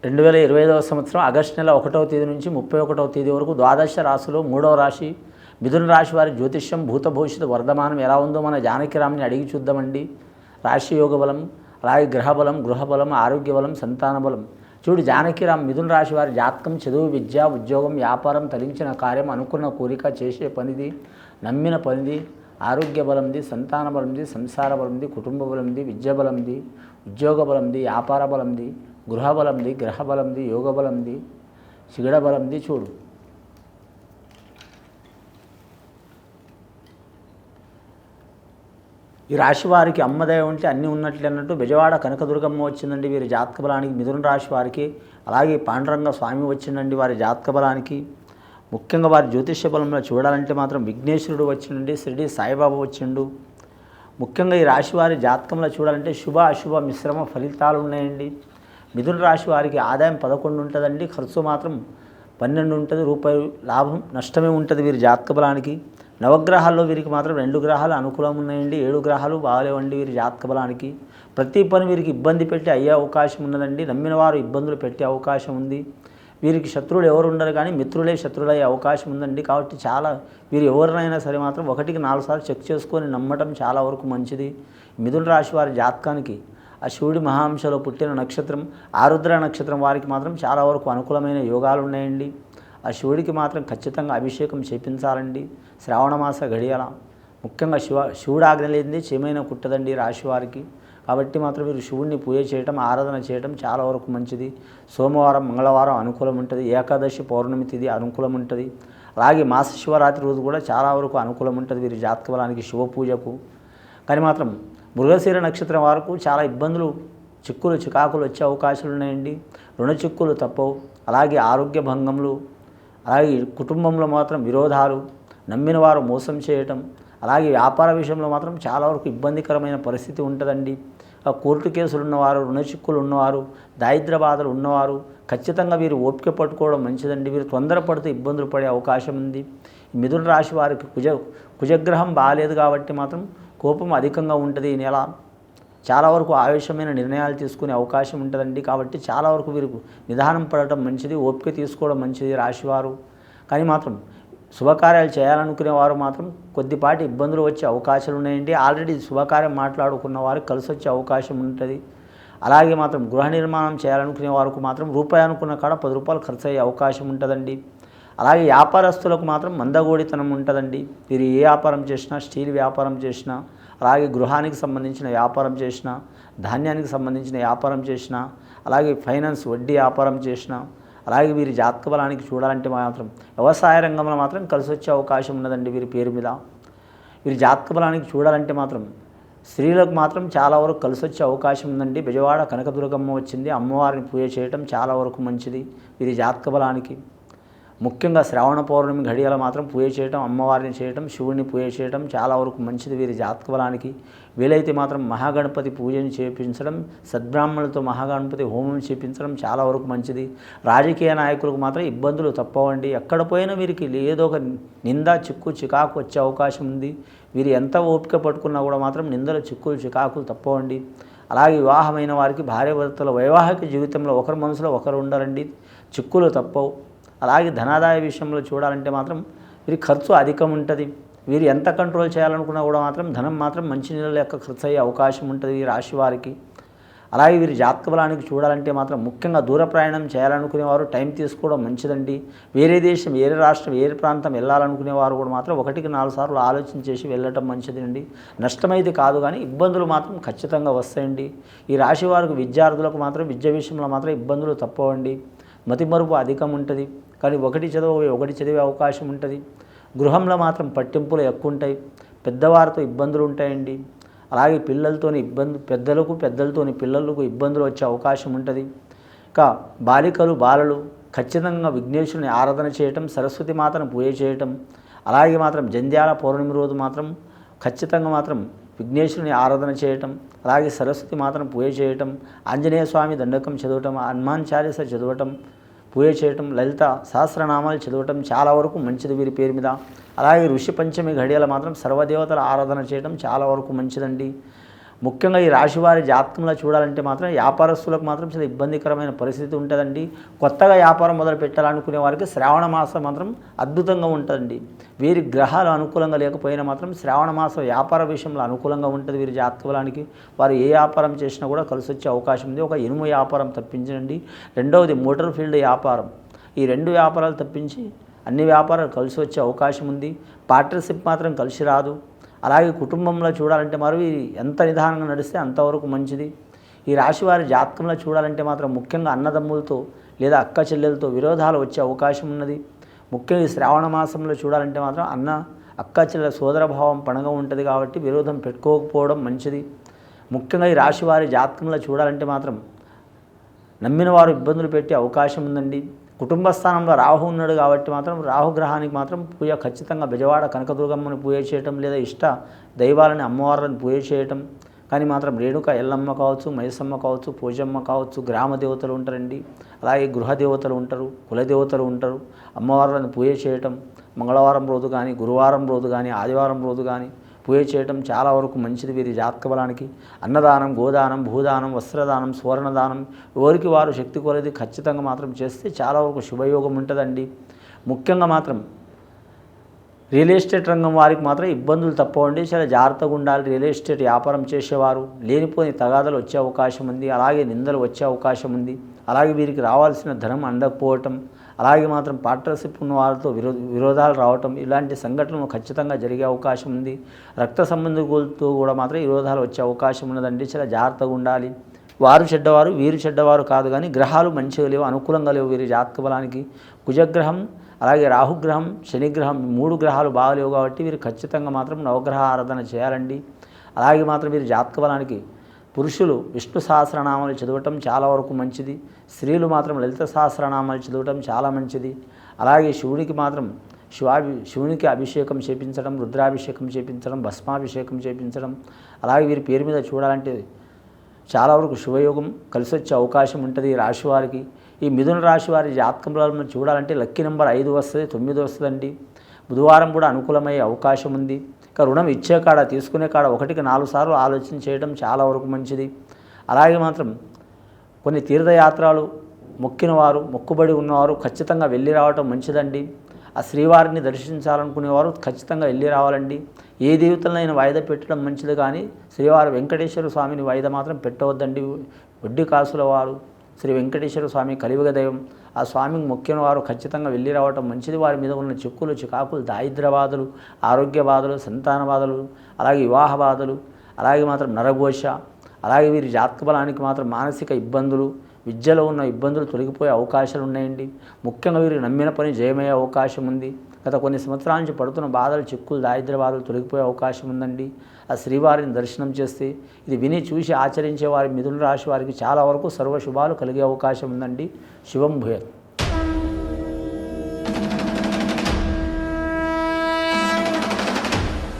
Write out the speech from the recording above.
2025వ సంవత్సరం ఆగస్టు నెల 1వ తేదీ నుంచి 31వ తేదీ వరకు ద్వాదశ రాశిలో 3వ రాశి మిథున రాశి వారి జ్యోతిష్యం భూత భవిష్యత్తు వర్ధమానం ఎలా ఉందో మన జానకిరామ్ని అడిగి చూద్దామండి. రాశి యోగ బలం, అలాగే గ్రహబలం, గృహబలం, ఆరోగ్య బలం, సంతాన బలం. చూడు జానకిరామ్ మిథున రాశి వారి జాతకం చదువు, విద్య, ఉద్యోగం, వ్యాపారం, తలించిన కార్యం, అనుకున్న కోరిక, చేసే పనిది, నమ్మిన పనిది, ఆరోగ్య బలంది, సంతాన బలంది, సంసార బలంది, కుటుంబ బలంది, విద్య బలంది, ఉద్యోగ బలంది, వ్యాపార బలంది, గృహ బలంది, గ్రహ బలంది, యోగ బలంది, శిగడ బలంది. చూడు ఈ రాశి వారికి అమ్మదయ ఉంటే అన్నీ ఉన్నట్లే అన్నట్టు బెజవాడ కనకదుర్గమ్మ వచ్చిందండి వీరి జాతక బలానికి. మిథున రాశి వారికి అలాగే పాండురంగ స్వామి వచ్చిందండి వారి జాతక బలానికి. ముఖ్యంగా వారి జ్యోతిష్య బలంలో చూడాలంటే మాత్రం విఘ్నేశ్వరుడు వచ్చిండండి, షిరిడి సాయిబాబా వచ్చిండు. ముఖ్యంగా ఈ రాశి వారి జాతకంలో చూడాలంటే శుభ అశుభ మిశ్రమ ఫలితాలు ఉన్నాయండి. మిథున రాశి వారికి ఆదాయం 11 ఉంటుందండి, ఖర్చు మాత్రం 12 ఉంటుంది. రూపాయి లాభం నష్టమే ఉంటుంది వీరి జాతక బలానికి. నవగ్రహాల్లో వీరికి మాత్రం 2 గ్రహాలు అనుకూలం ఉన్నాయండి, 7 గ్రహాలు బాగాలేవండి వీరి జాతక బలానికి. ప్రతి పని వీరికి ఇబ్బంది పెట్టి అయ్యే అవకాశం ఉన్నదండి. నమ్మిన వారు ఇబ్బందులు పెట్టే అవకాశం ఉంది. వీరికి శత్రువులు ఎవరు ఉండరు కానీ మిత్రులే శత్రువులయ్యే అవకాశం ఉందండి. కాబట్టి వీరు ఎవరినైనా సరే మాత్రం 1కి 4 సార్లు చెక్ చేసుకొని నమ్మటం చాలా వరకు మంచిది. మిథున రాశి వారి జాతకానికి ఆ శివుడి మహాంశలో పుట్టిన నక్షత్రం ఆరుద్ర నక్షత్రం వారికి మాత్రం చాలా వరకు అనుకూలమైన యోగాలు ఉన్నాయండి. ఆ శివుడికి మాత్రం ఖచ్చితంగా అభిషేకం చేపించాలండి శ్రావణమాస గడియల. ముఖ్యంగా శివుడు ఆజ్ఞ లేనిది చేమైనా కుట్టదండి రాశి వారికి. కాబట్టి మాత్రం మీరు శివుడిని పూజ చేయటం, ఆరాధన చేయటం చాలా వరకు మంచిది. సోమవారం, మంగళవారం అనుకూలం ఉంటుంది. ఏకాదశి, పౌర్ణమి తిథి అనుకూలం ఉంటుంది. అలాగే మాస శివరాత్రి రోజు కూడా చాలా వరకు అనుకూలం ఉంటుంది వీరి జాతక బలానికి శివ పూజకు. కానీ మాత్రం మృగశిర నక్షత్రం వరకు చాలా ఇబ్బందులు, చిక్కులు, చికాకులు వచ్చే అవకాశాలు ఉన్నాయండి. రుణ చిక్కులు తప్పవు. అలాగే ఆరోగ్య భంగములు, అలాగే కుటుంబంలో మాత్రం విరోధాలు, నమ్మిన వారు మోసం చేయటం, అలాగే వ్యాపార విషయంలో మాత్రం చాలా వరకు ఇబ్బందికరమైన పరిస్థితి ఉంటుందండి. కోర్టు కేసులు ఉన్నవారు, రుణ చిక్కులు ఉన్నవారు, దారిద్ర్య బాధలు ఉన్నవారు ఖచ్చితంగా వీరు ఓపిక పట్టుకోవడం మంచిదండి. వీరు తొందరపడితే ఇబ్బందులు పడే అవకాశం ఉంది. మిథున రాశి వారికి కుజగ్రహం బాగాలేదు కాబట్టి మాత్రం కోపం అధికంగా ఉంటుంది. ఈ నెల చాలా వరకు ఆవేశమైన నిర్ణయాలు తీసుకునే అవకాశం ఉంటుందండి. కాబట్టి చాలా వరకు వీరికి నిదానం పడటం మంచిది, ఓపిక తీసుకోవడం మంచిది రాశివారు. కానీ మాత్రం శుభకార్యాలు చేయాలనుకునే వారు మాత్రం కొద్దిపాటి ఇబ్బందులు వచ్చే అవకాశాలు ఉన్నాయండి. ఆల్రెడీ శుభకార్యం మాట్లాడుకున్న వారికి కలిసి వచ్చే అవకాశం ఉంటుంది. అలాగే మాత్రం గృహ నిర్మాణం చేయాలనుకునే వారికి మాత్రం రూపాయి అనుకున్న కాడ 10 రూపాయలు ఖర్చు అయ్యే అవకాశం ఉంటుందండి. అలాగే వ్యాపారస్తులకు మాత్రం మందగోడితనం ఉంటుందండి. వీరు ఏ వ్యాపారం చేసినా, స్టీల్ వ్యాపారం చేసినా, అలాగే గృహానికి సంబంధించిన వ్యాపారం చేసినా, ధాన్యానికి సంబంధించిన వ్యాపారం చేసినా, అలాగే ఫైనాన్స్ వడ్డీ వ్యాపారం చేసినా, అలాగే వీరి జాతక బలానికి చూడాలంటే మాత్రం వ్యవసాయ రంగంలో మాత్రం కలిసి వచ్చే అవకాశం ఉన్నదండి వీరి పేరు మీద. వీరి జాతక బలానికి చూడాలంటే మాత్రం స్త్రీలకు మాత్రం చాలా వరకు కలిసి వచ్చే అవకాశం ఉందండి. బెజవాడ కనకదుర్గమ్మ వచ్చింది, అమ్మవారిని పూజ చేయటం చాలా వరకు మంచిది వీరి జాతక బలానికి. ముఖ్యంగా శ్రావణ పౌర్ణమి ఘడియల మాత్రం పూజ చేయటం, అమ్మవారిని చేయటం, శివుడిని పూజ చేయటం చాలా వరకు మంచిది వీరి జాతక బలానికి. వీలైతే మాత్రం మహాగణపతి పూజను చేపించడం, సద్బ్రాహ్మణులతో మహాగణపతి హోమం చేపించడం చాలా వరకు మంచిది. రాజకీయ నాయకులకు మాత్రం ఇబ్బందులు తప్పవండి. ఎక్కడ పోయినా వీరికి ఏదో ఒక నింద, చిక్కు, చికాకు వచ్చే అవకాశం ఉంది. వీరు ఎంత ఓపిక పట్టుకున్నా కూడా మాత్రం నిందలు, చిక్కులు, చికాకులు తప్పవండి. అలాగే వివాహమైన వారికి భార్యాభర్తల వైవాహిక జీవితంలో ఒకరి మనసులో ఒకరు ఉండరండి, చిక్కులు తప్పవు. అలాగే ధనాదాయ విషయంలో చూడాలంటే మాత్రం వీరి ఖర్చు అధికం ఉంటుంది. వీరు ఎంత కంట్రోల్ చేయాలనుకున్నా కూడా మాత్రం ధనం మాత్రం మంచినీళ్ళ లెక్క ఖర్చు అయ్యే అవకాశం ఉంటుంది ఈ రాశి వారికి. అలాగే వీరి జాతక బలానికి చూడాలంటే మాత్రం ముఖ్యంగా దూర ప్రయాణం చేయాలనుకునేవారు టైం తీసుకోవడం మంచిదండి. వేరే దేశం, వేరే రాష్ట్రం, వేరే ప్రాంతం వెళ్ళాలనుకునేవారు కూడా మాత్రం 1కి 4 సార్లు ఆలోచన చేసి వెళ్ళటం మంచిదండి. నష్టమైతే కాదు కానీ ఇబ్బందులు మాత్రం ఖచ్చితంగా వస్తాయండి. ఈ రాశి వారికి విద్యార్థులకు మాత్రం విద్య విషయంలో మాత్రం ఇబ్బందులు తప్పవండి. మతిమరుపు అధికం ఉంటుంది కానీ ఒకటి చదివే అవకాశం ఉంటుంది. గృహంలో మాత్రం పట్టింపులు ఎక్కువ ఉంటాయి, పెద్దవారితో ఇబ్బందులు ఉంటాయండి. అలాగే పెద్దలతోని పిల్లలకు ఇబ్బందులు వచ్చే అవకాశం ఉంటుంది. ఇంకా బాలలు ఖచ్చితంగా విఘ్నేశ్వరుని ఆరాధన చేయటం, సరస్వతి మాతను పూజ చేయటం, అలాగే మాత్రం జంధ్యాల పౌర్ణమి రోజు మాత్రం ఖచ్చితంగా మాత్రం విఘ్నేశ్వరుని ఆరాధన చేయటం, అలాగే సరస్వతి మాతను పూజ చేయటం, ఆంజనేయ స్వామి దండకం చదవటం, హనుమాన్ చాలీస చదవటం, పూజ చేయటం, లలిత సహస్రనామాలు చదవటం చాలా వరకు మంచిది వీరి పేరు మీద. అలాగే ఋషి పంచమి ఘడియల మాత్రం సర్వదేవతల ఆరాధన చేయడం చాలా వరకు మంచిదండి. ముఖ్యంగా ఈ రాశివారి జాతకంలో చూడాలంటే మాత్రం వ్యాపారస్తులకు మాత్రం చాలా ఇబ్బందికరమైన పరిస్థితి ఉంటుందండి. కొత్తగా వ్యాపారం మొదలు పెట్టాలనుకునే వారికి శ్రావణ మాసం మాత్రం అద్భుతంగా ఉంటుందండి. వీరి గ్రహాలు అనుకూలంగా లేకపోయినా మాత్రం శ్రావణ మాసం వ్యాపార విషయంలో అనుకూలంగా ఉంటుంది. వీరి జాతక బలానికి వారు ఏ వ్యాపారం చేసినా కూడా కలిసి వచ్చే అవకాశం ఉంది. ఒక ఇనుము వ్యాపారం తప్పించండి, రెండవది మోటార్ ఫీల్డ్ వ్యాపారం, ఈ 2 వ్యాపారాలు తప్పించి అన్ని వ్యాపారాలు కలిసి వచ్చే అవకాశం ఉంది. పార్ట్నర్షిప్ మాత్రం కలిసి రాదు. అలాగే కుటుంబంలో చూడాలంటే మరి ఎంత నిదానంగా నడిస్తే అంతవరకు మంచిది. ఈ రాశి వారి జాతకంలో చూడాలంటే మాత్రం ముఖ్యంగా అన్నదమ్ములతో లేదా అక్క చెల్లెలతో విరోధాలు వచ్చే అవకాశం ఉన్నది. ముఖ్యంగా ఈ శ్రావణ మాసంలో చూడాలంటే మాత్రం అక్క చెల్లెల సోదరభావం పండుగ ఉంటుంది కాబట్టి విరోధం పెట్టుకోకపోవడం మంచిది. ముఖ్యంగా ఈ రాశి వారి జాతకంలో చూడాలంటే మాత్రం నమ్మిన వారు ఇబ్బందులు పెట్టే అవకాశం ఉందండి. కుటుంబ స్థానంలో రాహు ఉన్నాడు కాబట్టి మాత్రం రాహుగ్రహానికి మాత్రం పూజ ఖచ్చితంగా బెజవాడ కనకదుర్గమ్మని పూజ చేయటం లేదా ఇష్ట దైవాలని అమ్మవారిని పూజ చేయటం. కానీ మాత్రం రేణుక ఎల్లమ్మ కావచ్చు, మైసమ్మ కావచ్చు, పూజమ్మ కావచ్చు, గ్రామ దేవతలు ఉంటారండి. అలాగే గృహ దేవతలు ఉంటారు, కులదేవతలు ఉంటారు. అమ్మవార్లను పూజ చేయటం మంగళవారం రోజు కానీ, గురువారం రోజు కానీ, ఆదివారం రోజు కానీ పూజ చేయటం చాలా వరకు మంచిది. వీరి జాతక బలానికి అన్నదానం, గోదానం, భూదానం, వస్త్రదానం, సువర్ణదానం ఎవరికి వారు శక్తి కొలది ఖచ్చితంగా మాత్రం చేస్తే చాలా వరకు శుభయోగం ఉంటుందండి. ముఖ్యంగా మాత్రం రియల్ ఎస్టేట్ రంగం వారికి మాత్రం ఇబ్బందులు తప్పవండి. చాలా జాగ్రత్తగా ఉండాలి. రియల్ ఎస్టేట్ వ్యాపారం చేసేవారు లేనిపోని తగాదలు వచ్చే అవకాశం ఉంది. అలాగే నిందలు వచ్చే అవకాశం ఉంది. అలాగే వీరికి రావాల్సిన ధనం అందకపోవటం, అలాగే మాత్రం పార్ట్నర్షిప్ ఉన్న వారితో విరోధాలు రావటం, ఇలాంటి సంఘటనలు ఖచ్చితంగా జరిగే అవకాశం ఉంది. రక్త సంబంధికులతో కూడా మాత్రం విరోధాలు వచ్చే అవకాశం ఉన్నదండి. చాలా జాగ్రత్తగా ఉండాలి. వారు చెడ్డవారు, వీరు చెడ్డవారు కాదు, కానీ గ్రహాలు మంచిగా లేవు, అనుకూలంగా లేవు వీరి జాతక బలానికి. కుజగ్రహం, అలాగే రాహుగ్రహం, శనిగ్రహం 3 గ్రహాలు బాగలేవు కాబట్టి వీరు ఖచ్చితంగా మాత్రం నవగ్రహ ఆరాధన చేయాలండి. అలాగే మాత్రం వీరి జాతక బలానికి పురుషులు విష్ణు సహస్రనామాలు చదవటం చాలా వరకు మంచిది. స్త్రీలు మాత్రం లలిత సహస్రనామాలు చదవటం చాలా మంచిది. అలాగే శివునికి మాత్రం శివునికి అభిషేకం చేపించడం, రుద్రాభిషేకం చేపించడం, భస్మాభిషేకం చేపించడం. అలాగే వీరి పేరు మీద చూడాలంటే చాలా వరకు శుభయోగం కలిసి వచ్చే అవకాశం ఉంటుంది ఈ రాశి వారికి. ఈ మిథున రాశి వారి జాతకంలో చూడాలంటే లక్కీ నెంబర్ 5 వస్తుంది, 9 వస్తుందండి. బుధవారం కూడా అనుకూలమయ్యే అవకాశం ఉంది. ఇక రుణం ఇచ్చే కాడ, తీసుకునే కాడ 1కి 4 సార్లు ఆలోచన చేయడం చాలా వరకు మంచిది. అలాగే మాత్రం కొన్ని తీర్థయాత్రలు మొక్కిన వారు, మొక్కుబడి ఉన్నవారు ఖచ్చితంగా వెళ్ళి రావటం మంచిదండి. ఆ శ్రీవారిని దర్శించాలనుకునేవారు ఖచ్చితంగా వెళ్ళి రావాలండి. ఏ దేవతలైనా వాయిదా పెట్టడం మంచిది, కానీ శ్రీవారి వెంకటేశ్వర స్వామిని వాయిదా మాత్రం పెట్టవద్దండి. వడ్డీ కాసుల వారు శ్రీ వెంకటేశ్వర స్వామి కలియుగ దైవం, ఆ స్వామికి మొక్కిన వారు ఖచ్చితంగా వెళ్ళి రావటం మంచిది. వారి మీద ఉన్న చిక్కులు, చికాకులు, దారిద్ర్య బాధలు, ఆరోగ్య బాధలు, సంతాన బాధలు, అలాగే వివాహ బాధలు, అలాగే మాత్రం నరఘోష, అలాగే వీరి జాతక బలానికి మాత్రం మానసిక ఇబ్బందులు, విద్యలో ఉన్న ఇబ్బందులు తొలగిపోయే అవకాశాలు ఉన్నాయండి. ముఖ్యంగా వీరు నమ్మిన పని జయమయ్యే అవకాశం ఉంది. గత కొన్ని సంవత్సరాల నుంచి పడుతున్న బాధలు, చిక్కులు, దారిద్ర్య బాధలు తొలగిపోయే అవకాశం ఉందండి. ఆ శ్రీవారిని దర్శనం చేస్తే, ఇది విని చూసి ఆచరించే వారి మిథున రాశి వారికి చాలా వరకు సర్వశుభాలు కలిగే అవకాశం ఉందండి. శుభం భూయాత్.